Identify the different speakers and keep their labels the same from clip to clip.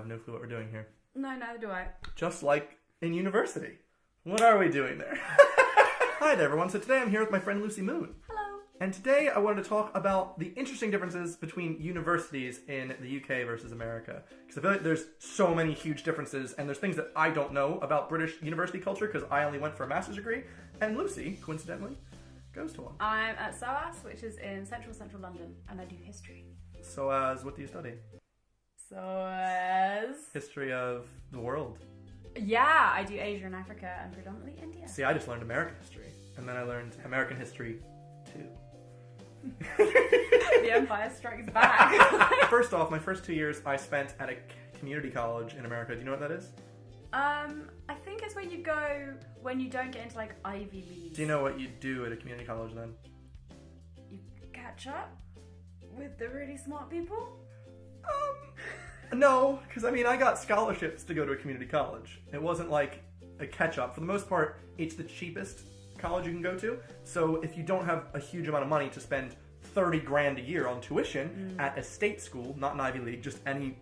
Speaker 1: have no clue what we're doing here.
Speaker 2: No, neither do I.
Speaker 1: Just like in university. What are we doing there? Hi there, everyone. So today I'm here with my friend Lucy Moon.
Speaker 2: Hello.
Speaker 1: And today I wanted to talk about the interesting differences between universities in the UK versus America. Because I feel like there's so many huge differences, and there's things that I don't know about British university culture because I only went for a master's degree. And Lucy, coincidentally, goes to one.
Speaker 2: I'm at SOAS, which is in central London, and I do history.
Speaker 1: SOAS, what do you study?
Speaker 2: SOAS.
Speaker 1: History of the world.
Speaker 2: Yeah, I do Asia and Africa and predominantly India.
Speaker 1: See, I just learned American history. And then I learned American history too.
Speaker 2: The Empire Strikes Back.
Speaker 1: First off, my first 2 years I spent at a community college in America. Do you know what that is?
Speaker 2: I think it's where you go when you don't get into like Ivy League.
Speaker 1: Do you know what you do at a community college then?
Speaker 2: You catch up with the really smart people?
Speaker 1: No, because I mean I got scholarships to go to a community college. It wasn't like a catch-up. For the most part, it's the cheapest college you can go to. So if you don't have a huge amount of money to spend 30 grand a year on tuition at a state school, not an Ivy League, just any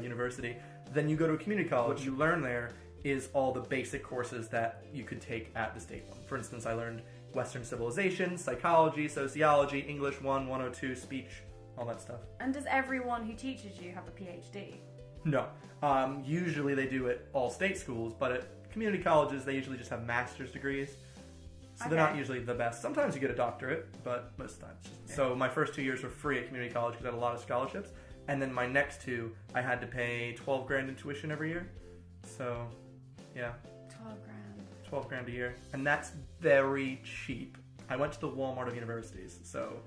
Speaker 1: university, then you go to a community college. What you learn there is all the basic courses that you could take at the state one. For instance, I learned Western civilization, psychology, sociology, English 1, 102, speech, all that stuff.
Speaker 2: And does everyone who teaches you have a PhD?
Speaker 1: No. Usually they do at all state schools, but at community colleges they usually just have master's degrees. So they're not usually the best. Sometimes you get a doctorate, but most of the time it's just... So my first 2 years were free at community college because I had a lot of scholarships. And then my next two, I had to pay 12 grand in tuition every year. So, yeah.
Speaker 2: 12 grand.
Speaker 1: 12 grand a year. And that's very cheap. I went to the Walmart of universities, so...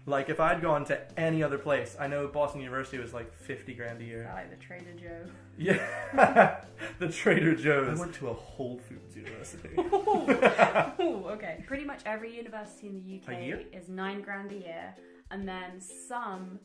Speaker 1: Like, if I'd gone to any other place, I know Boston University was like 50 grand a year.
Speaker 2: I like the Trader Joe.
Speaker 1: Yeah, the Trader Joe's. I went to a Whole Foods University.
Speaker 2: Ooh, okay. Pretty much every university in the UK is 9 grand a year, and then some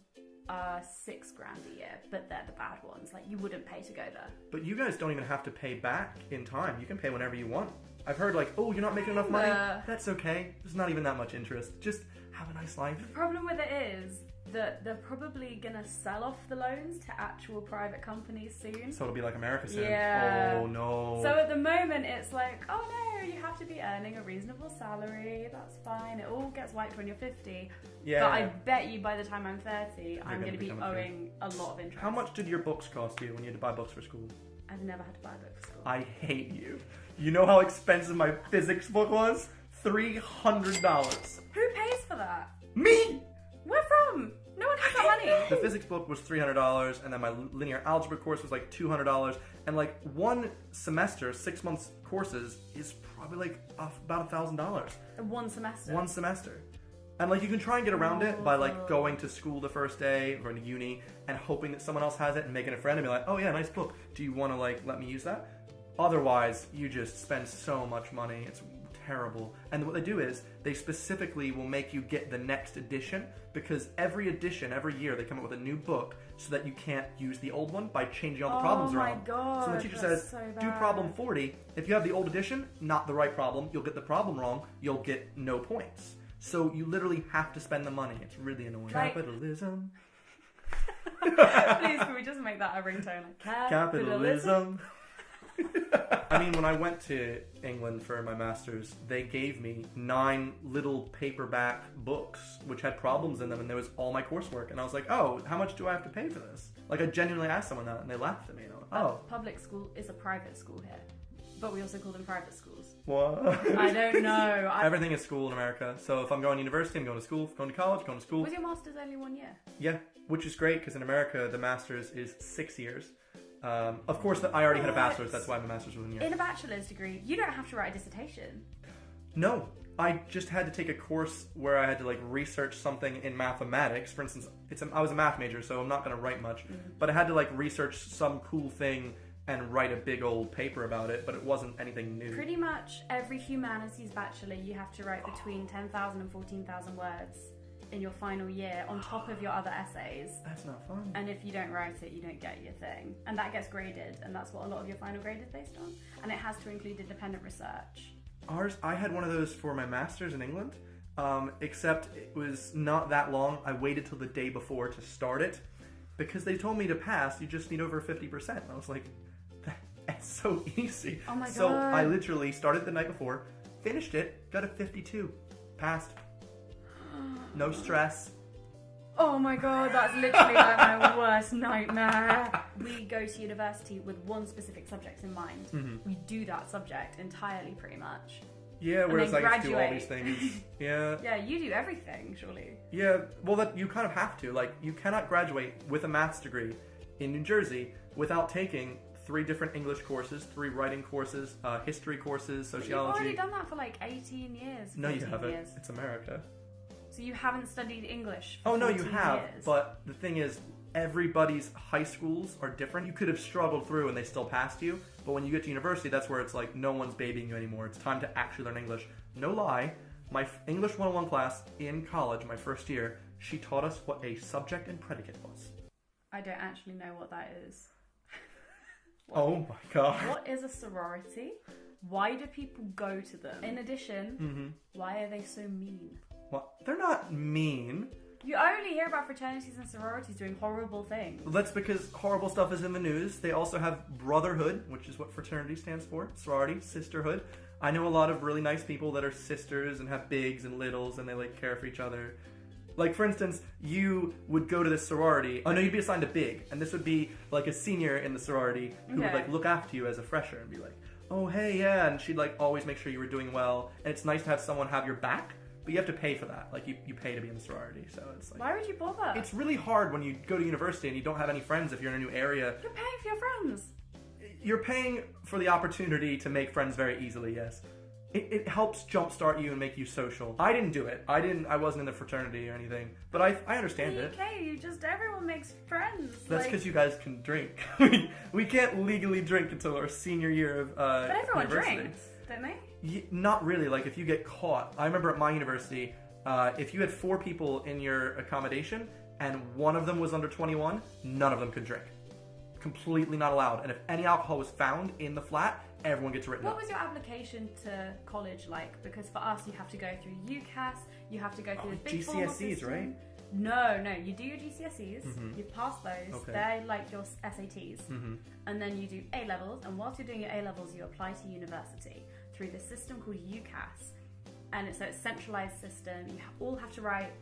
Speaker 2: are 6 grand a year, but they're the bad ones. Like, you wouldn't pay to go there.
Speaker 1: But you guys don't even have to pay back in time. You can pay whenever you want. I've heard like, oh, you're not making enough money? That's okay. There's not even that much interest. Just have a nice life.
Speaker 2: The problem with it is that they're probably gonna sell off the loans to actual private companies soon.
Speaker 1: So it'll be like America soon.
Speaker 2: Yeah.
Speaker 1: Oh no.
Speaker 2: So at the moment it's like, oh no, you have to be earning a reasonable salary. That's fine. It all gets wiped when you're 50.
Speaker 1: Yeah.
Speaker 2: But I bet you by the time I'm 30, I'm gonna be owing a lot of interest.
Speaker 1: How much did your books cost you when you had to buy books for school?
Speaker 2: I've never had to buy a book for school.
Speaker 1: I hate you. You know how expensive my physics book was? $300.
Speaker 2: Who pays for that?
Speaker 1: Me!
Speaker 2: Where from? No one has that money.
Speaker 1: The physics book was $300, and then my linear algebra course was like $200. And like one semester, 6 months courses, is probably like about $1,000.
Speaker 2: One semester?
Speaker 1: One semester. And like you can try and get around it by like going to school the first day, going to uni, and hoping that someone else has it and making a friend and be like, oh yeah, nice book. Do you want to like let me use that? Otherwise, you just spend so much money. It's terrible. And what they do is they specifically will make you get the next edition, because every edition, every year, they come up with a new book so that you can't use the old one by changing all the problems around.
Speaker 2: Oh my god.
Speaker 1: So the teacher says, do problem 40. If you have the old edition, not the right problem, you'll get the problem wrong, you'll get no points. So you literally have to spend the money. It's really annoying.
Speaker 2: Like,
Speaker 1: capitalism.
Speaker 2: Please, can we just make that a ringtone? Like,
Speaker 1: capitalism. I mean, when I went to England for my master's, they gave me 9 little paperback books which had problems in them, and there was all my coursework. And I was like, oh, how much do I have to pay for this? Like, I genuinely asked someone that, and they laughed at me. And I was like, oh.
Speaker 2: Public school is a private school here, but we also call them private schools.
Speaker 1: What?
Speaker 2: I don't know.
Speaker 1: Everything is school in America. So if I'm going to university, I'm going to school. If I'm going to college, I'm going to school.
Speaker 2: Was your master's only 1 year?
Speaker 1: Yeah, which is great, because in America, the master's is 6 years. Of course, I already had a bachelor's, that's why my master's was 1 year.
Speaker 2: In a bachelor's degree, you don't have to write a dissertation.
Speaker 1: No, I just had to take a course where I had to like research something in mathematics. For instance, I was a math major, so I'm not going to write much. But I had to like research some cool thing and write a big old paper about it, but it wasn't anything new.
Speaker 2: Pretty much every humanities bachelor, you have to write between 10,000 and 14,000 words in your final year on top of your other essays.
Speaker 1: That's not fun.
Speaker 2: And if you don't write it, you don't get your thing. And that gets graded, and that's what a lot of your final grade is based on. And it has to include independent research.
Speaker 1: I had one of those for my master's in England, except it was not that long. I waited till the day before to start it. because they told me to pass, you just need over 50%. And I was like, that's so easy.
Speaker 2: Oh my god.
Speaker 1: So I literally started the night before, finished it, got a 52, passed. No stress.
Speaker 2: Oh my god, that's literally like my worst nightmare. We go to university with one specific subject in mind.
Speaker 1: Mm-hmm.
Speaker 2: We do that subject entirely, pretty much.
Speaker 1: Yeah,
Speaker 2: And
Speaker 1: whereas
Speaker 2: then
Speaker 1: I get to do all
Speaker 2: graduate.
Speaker 1: these things. Yeah.
Speaker 2: Yeah, you do everything, surely.
Speaker 1: Yeah, well, that you kind of have to. Like, you cannot graduate with a maths degree in New Jersey without taking 3 different English courses, 3 writing courses, history courses,
Speaker 2: But you've
Speaker 1: sociology.
Speaker 2: already done that for like 18 years.
Speaker 1: No, you
Speaker 2: 14
Speaker 1: haven't.
Speaker 2: Years.
Speaker 1: It's America.
Speaker 2: So you haven't studied English for
Speaker 1: Oh, no, you
Speaker 2: 14
Speaker 1: have.
Speaker 2: years.
Speaker 1: But the thing is, everybody's high schools are different. You could have struggled through and they still passed you. But when you get to university, that's where it's like no one's babying you anymore. It's time to actually learn English. No lie, my English 101 class in college, my first year, she taught us what a subject and predicate was.
Speaker 2: I don't actually know what that is.
Speaker 1: Oh my god.
Speaker 2: What is a sorority? Why do people go to them? In addition, why are they so mean?
Speaker 1: Well, they're not mean.
Speaker 2: You only hear about fraternities and sororities doing horrible things.
Speaker 1: That's because horrible stuff is in the news. They also have brotherhood, which is what fraternity stands for. Sorority, sisterhood. I know a lot of really nice people that are sisters and have bigs and littles and they like care for each other. Like, for instance, you would go to this sorority. Oh no, you'd be assigned a big, and this would be like a senior in the sorority who would like look after you as a fresher and be like, oh hey, yeah, and she'd like always make sure you were doing well. And it's nice to have someone have your back, but you have to pay for that. Like, you pay to be in the sorority, so it's like...
Speaker 2: Why would you bother?
Speaker 1: It's really hard when you go to university and you don't have any friends if you're in a new area.
Speaker 2: You're paying for your friends.
Speaker 1: You're paying for the opportunity to make friends very easily, yes. It helps jumpstart you and make you social. I didn't do it. I wasn't in the fraternity or anything, but I understand
Speaker 2: In the
Speaker 1: it.
Speaker 2: UK, everyone makes friends.
Speaker 1: That's because you guys can drink. We can't legally drink until our senior year of
Speaker 2: But everyone
Speaker 1: university.
Speaker 2: drinks, don't they?
Speaker 1: Not really. Like, if you get caught, I remember at my university, if you had 4 people in your accommodation and one of them was under 21, none of them could drink. Completely not allowed. And if any alcohol was found in the flat, everyone gets written up.
Speaker 2: What was your application to college like? Because for us, you have to go through UCAS, you have to go through the big formal
Speaker 1: GCSEs,
Speaker 2: system.
Speaker 1: right?
Speaker 2: No, you do your GCSEs, you've passed those,
Speaker 1: Okay.
Speaker 2: they're like your SATs, and then you do A-levels, and whilst you're doing your A-levels, you apply to university through this system called UCAS, and it's a centralised system. You all have to write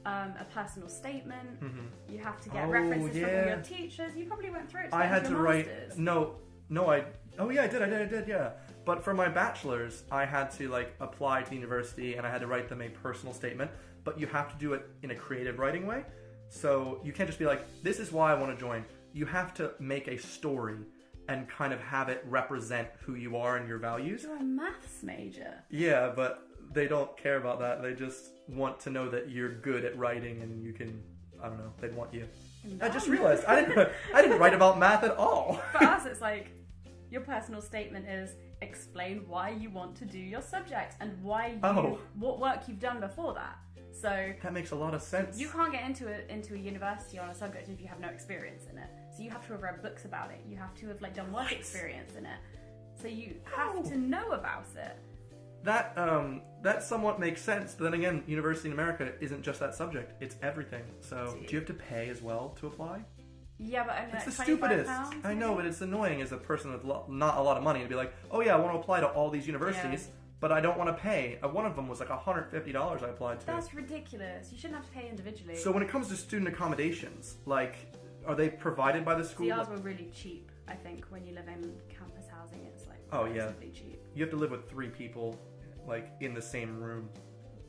Speaker 2: a personal statement, you have to get references from all your teachers. You probably went through it to
Speaker 1: I
Speaker 2: get
Speaker 1: had
Speaker 2: into
Speaker 1: to
Speaker 2: your
Speaker 1: write...
Speaker 2: masters.
Speaker 1: I did, yeah. But for my bachelor's, I had to like apply to the university and I had to write them a personal statement, but you have to do it in a creative writing way. So you can't just be like, this is why I want to join. You have to make a story and kind of have it represent who you are and your values.
Speaker 2: You're a maths major.
Speaker 1: Yeah, but they don't care about that. They just want to know that you're good at writing and you can, I don't know, they'd want you. I just realized I didn't write about math at all.
Speaker 2: For us, it's like your personal statement is explain why you want to do your subject and why what work you've done before that. So
Speaker 1: that makes a lot of sense.
Speaker 2: you can't get into a university on a subject if you have no experience in it. So you have to have read books about it. You have to have like done work experience in it. So you have to know about it.
Speaker 1: That somewhat makes sense, but then again, university in America isn't just that subject, it's everything. So, do you have to pay as well to apply?
Speaker 2: Yeah, but only
Speaker 1: It's
Speaker 2: like
Speaker 1: the
Speaker 2: £25,
Speaker 1: stupidest. I know, but it's annoying as a person with not a lot of money to be like, oh yeah, I want to apply to all these universities, but I don't want to pay. One of them was like $150 I applied to.
Speaker 2: That's ridiculous. You shouldn't have to pay individually.
Speaker 1: So when it comes to student accommodations, like, are they provided by the school?
Speaker 2: The ours were really cheap, I think, when you live in campus housing, it's like relatively cheap.
Speaker 1: You have to live with 3 people, like, in the same room.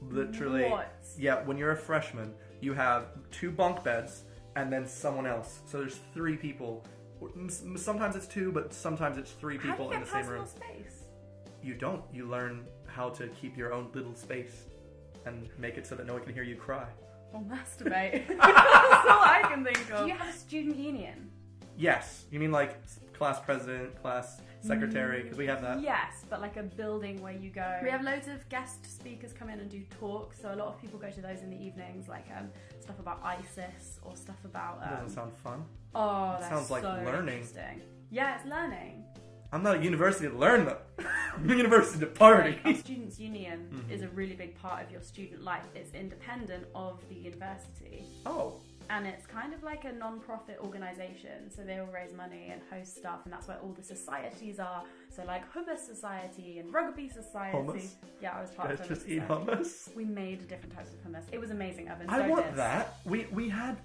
Speaker 1: Literally.
Speaker 2: What?
Speaker 1: Yeah, when you're a freshman, you have 2 bunk beds and then someone else. So there's 3 people. Sometimes it's 2, but sometimes it's 3 people in the same room.
Speaker 2: How do you get personal space?
Speaker 1: You don't. You learn how to keep your own little space and make it so that no one can hear you cry.
Speaker 2: Or masturbate. That's all I can think of. Do you have a student union?
Speaker 1: Yes. You mean like class president, class secretary, because we have that.
Speaker 2: Yes, but like a building where you go. We have loads of guest speakers come in and do talks, so a lot of people go to those in the evenings, like stuff about ISIS or stuff about...
Speaker 1: Doesn't sound fun.
Speaker 2: Oh,
Speaker 1: that sounds like learning.
Speaker 2: Interesting. Yeah, it's learning.
Speaker 1: I'm not a university to learn though. I'm a university to party.
Speaker 2: Like, a students' union is a really big part of your student life. It's independent of the university.
Speaker 1: Oh.
Speaker 2: And it's kind of like a non-profit organisation, so they all raise money and host stuff, and that's where all the societies are. So like Hummus Society and Rugby Society.
Speaker 1: Hummus?
Speaker 2: Yeah, I was part of Hummus
Speaker 1: Just eat
Speaker 2: Society.
Speaker 1: hummus.
Speaker 2: We made different types of hummus. It was amazing. I've
Speaker 1: I
Speaker 2: enjoyed
Speaker 1: want
Speaker 2: this.
Speaker 1: that. We had,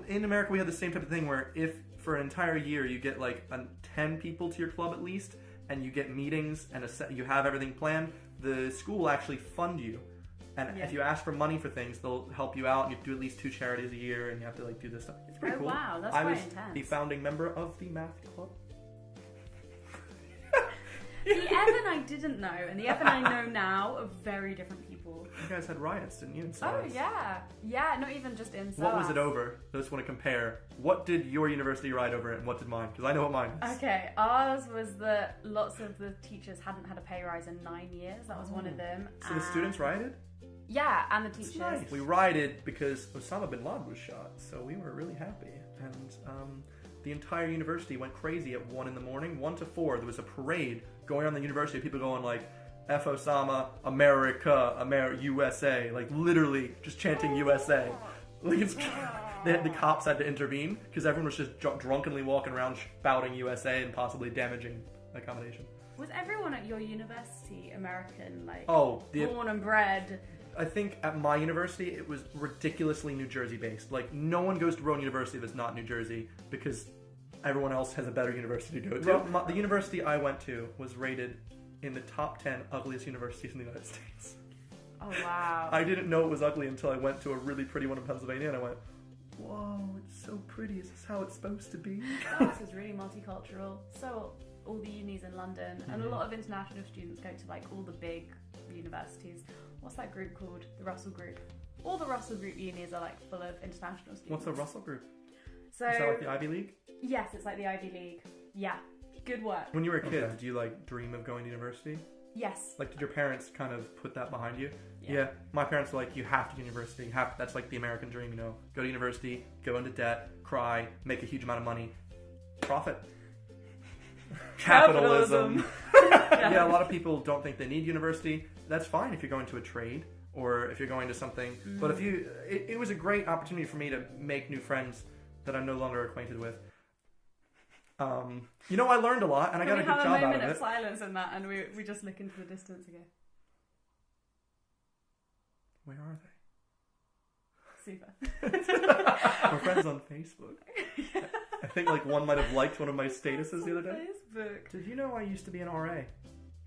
Speaker 1: in America we had the same type of thing where if for an entire year you get like 10 people to your club at least, and you get meetings and you have everything planned, the school will actually fund you. And if you ask for money for things, they'll help you out, and you have to do at least 2 charities a year, and you have to like do this stuff. It's pretty cool.
Speaker 2: Wow, that's
Speaker 1: I
Speaker 2: quite
Speaker 1: was
Speaker 2: intense.
Speaker 1: the founding member of the math club.
Speaker 2: The Evan I didn't know, and the Evan I know now are very different people.
Speaker 1: You guys had riots, didn't you? In
Speaker 2: Oh,
Speaker 1: SOAS?
Speaker 2: yeah, not even just in SOAS.
Speaker 1: What was it over? I just want to compare. What did your university riot over, and what did mine? Because I know what mine is.
Speaker 2: Okay, ours was that lots of the teachers hadn't had a pay rise in 9 years. That was one of them.
Speaker 1: So the students rioted?
Speaker 2: Yeah, and the teachers.
Speaker 1: That's nice. We rioted because Osama bin Laden was shot, so we were really happy. And the entire university went crazy at 1 in the morning, 1 to 4. There was a parade going on the university. People going like, "F Osama, America, USA," like literally just chanting USA. Like the cops had to intervene because everyone was just drunkenly walking around shouting USA and possibly damaging accommodation.
Speaker 2: Was everyone at your university American, like born and bred?
Speaker 1: I think at my university it was ridiculously New Jersey based. Like no one goes to Rowan University that's not New Jersey because everyone else has a better university to go to. The university I went to was rated in the top 10 ugliest universities in the United States.
Speaker 2: Oh wow!
Speaker 1: I didn't know it was ugly until I went to a really pretty one in Pennsylvania, and I went, "Whoa, it's so pretty. Is this how it's supposed to be?"
Speaker 2: This is really multicultural. So all the unis in London, and a lot of international students go to like all the big universities. What's that group called? The Russell Group. All the Russell Group unis are like full of international students.
Speaker 1: What's a Russell Group?
Speaker 2: So
Speaker 1: is that like the Ivy League?
Speaker 2: Yes, it's like the Ivy League. Yeah, good work.
Speaker 1: When you were a kid, did you like dream of going to university?
Speaker 2: Yes.
Speaker 1: Like, did your parents kind of put that behind you? Yeah. My parents were like, you have to go to university. That's like the American dream, you know. Go to university, go into debt, cry, make a huge amount of money, profit. Capitalism. Yeah, a lot of people don't think they need university. That's fine if you're going to a trade or if you're going to something. But if it was a great opportunity for me to make new friends that I'm no longer acquainted with. You know, I learned a lot, and I got a good job out of it.
Speaker 2: We have a moment of silence in that, and we just look into the distance again.
Speaker 1: Where are they?
Speaker 2: Super.
Speaker 1: We're friends on Facebook. I think like one might have liked one of my statuses the other day.
Speaker 2: Facebook.
Speaker 1: Did you know I used to be an RA?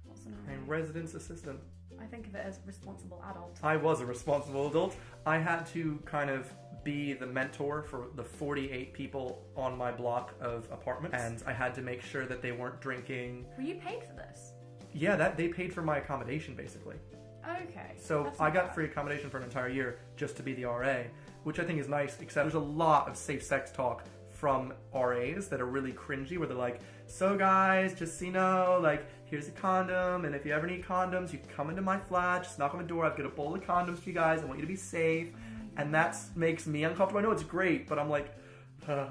Speaker 2: What's an
Speaker 1: A
Speaker 2: RA?
Speaker 1: residence assistant.
Speaker 2: I think of it as responsible adult.
Speaker 1: I was a responsible adult. I had to kind of be the mentor for the 48 people on my block of apartments, and I had to make sure that they weren't drinking.
Speaker 2: Were you paid for this?
Speaker 1: Yeah, they paid for my accommodation basically.
Speaker 2: Okay.
Speaker 1: So I got free accommodation for an entire year just to be the RA, which I think is nice, except there's a lot of safe sex talk from RAs that are really cringy, where they're like, so guys, just so you know, like, here's a condom, and if you ever need condoms, you can come into my flat, just knock on the door, I've got a bowl of condoms for you guys, I want you to be safe. And that makes me uncomfortable. I know it's great, but I'm like...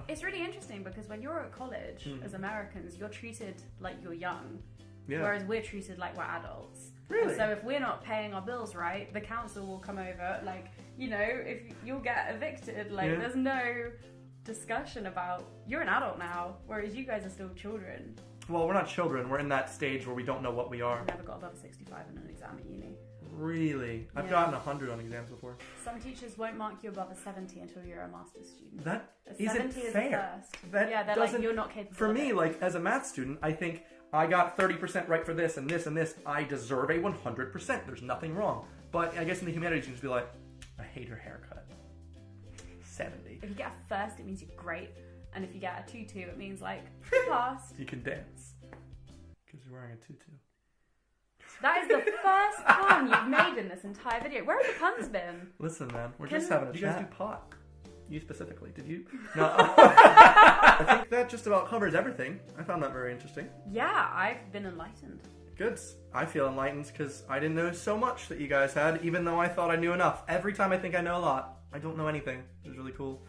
Speaker 2: It's really interesting because when you're at college, as Americans, you're treated like you're young.
Speaker 1: Yeah.
Speaker 2: Whereas we're treated like we're adults.
Speaker 1: Really?
Speaker 2: And so if we're not paying our bills right, the council will come over, like, you know, if you'll get evicted, like, there's no discussion about, you're an adult now, whereas you guys are still children.
Speaker 1: Well, we're not children. We're in that stage where we don't know what we are.
Speaker 2: I've never got above a 65 in an exam at uni.
Speaker 1: Really? I've gotten 100 on exams before.
Speaker 2: Some teachers won't mark you above a 70 until you're a master's student.
Speaker 1: That
Speaker 2: a
Speaker 1: isn't
Speaker 2: 70 is
Speaker 1: fair.
Speaker 2: the first.
Speaker 1: That
Speaker 2: they're
Speaker 1: doesn't,
Speaker 2: like, you're not capable
Speaker 1: for
Speaker 2: of
Speaker 1: me,
Speaker 2: it.
Speaker 1: like, as a math student, I think I got 30% right for this and this and this. I deserve a 100%. There's nothing wrong. But I guess in the humanities, you can just be like, I hate her haircut. 70.
Speaker 2: If you get a first, it means you're great. And if you get a 2-2, it means, like, you passed.
Speaker 1: You can dance. Because you're wearing a tutu.
Speaker 2: That is the first pun you've made in this entire video. Where have the puns been?
Speaker 1: Listen, man, we're just having a chat. You guys do pot? You specifically, did you? No. I think that just about covers everything. I found that very interesting.
Speaker 2: Yeah, I've been enlightened.
Speaker 1: Good. I feel enlightened because I didn't know so much that you guys had, even though I thought I knew enough. Every time I think I know a lot, I don't know anything, which is really cool.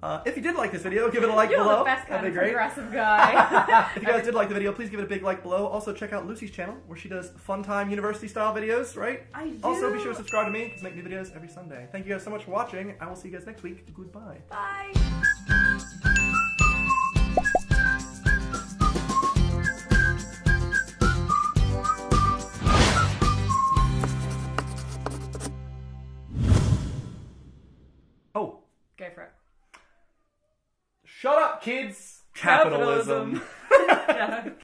Speaker 1: If you did like this video, give it a like
Speaker 2: You're
Speaker 1: below.
Speaker 2: the best kind
Speaker 1: That'd
Speaker 2: of
Speaker 1: be great.
Speaker 2: progressive guy.
Speaker 1: If you guys did like the video, please give it a big like below. Also, check out Lucy's channel, where she does fun time university-style videos, right?
Speaker 2: I do.
Speaker 1: Also, be sure to subscribe to me, because I make new videos every Sunday. Thank you guys so much for watching. I will see you guys next week. Goodbye.
Speaker 2: Bye.
Speaker 1: Oh.
Speaker 2: Go for it.
Speaker 1: Shut up, kids! Capitalism.
Speaker 2: Yeah.